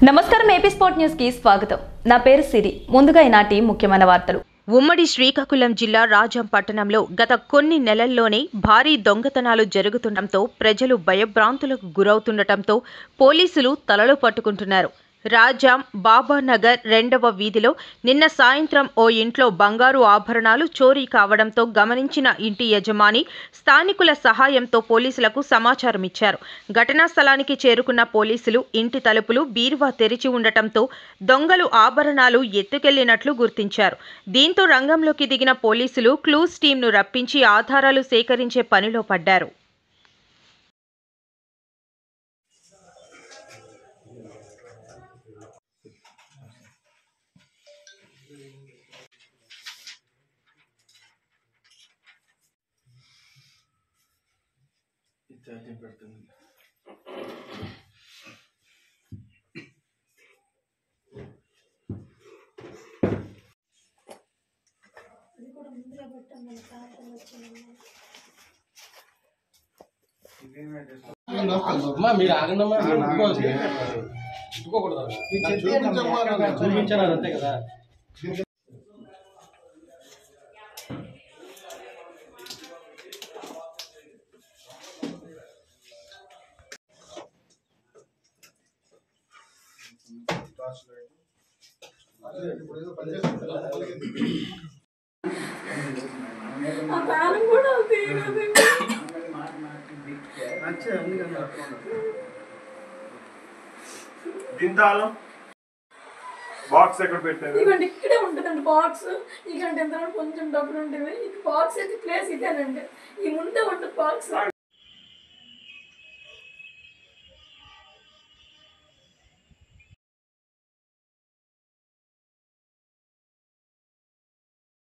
నమస్కారం AP sport news కి స్వాగతం. నా పేరు సిరి. ముందుగా ఈనాటి ముఖ్యమైన వార్తలు. ఉమ్మడి శ్రీకాకుళం జిల్లా రాజాం పట్టణంలో గత కొన్ని నెలల్లోనే భారీ దొంగతనాలు జరుగుతుండటంతో ప్రజలు భయభ్రాంతులకు గురవుతుండటంతో పోలీసులు తలలు పట్టుకుంటున్నారు. రాజాం బాబానగర్ 2వ వీధిలో నిన్న సాయంత్రం ఓ ఇంట్లో బంగారు ఆభరణాలు చోరీ కావడంతో గమనించిన ఇంటి యజమాని స్థానికుల సహాయంతో పోలీసులకు సమాచారం ఇచ్చారు. ఘటనా స్థలానికి చేరుకున్న పోలీసులు ఇంటి తలుపులు బీరువా తెరిచి ఉండటంతో దొంగలు ఆభరణాలు ఎత్తుకెళ్లినట్లు గుర్తించారు. దీంతో రంగంలోకి దిగిన పోలీసులు క్లూస్ టీంను రప్పించి ఆధారాలు సేకరించే పనిలో పడ్డారు. మీరు ఆగండమ్మా చూపించారు అంతే కదా. దింతాలం బాక్స్ ఎక్కడ పెట్టారు? ఇవ్వండి, ఇక్కడే ఉంటుందండి బాక్స్. ఇకంటే ఎంత కొంచెం డబ్బులు ఉంటుంది. ఈ బాక్స్ అయితే ప్లేస్ ఇదేనండి. ఈ ముందే ఉంటుంది బాక్స్.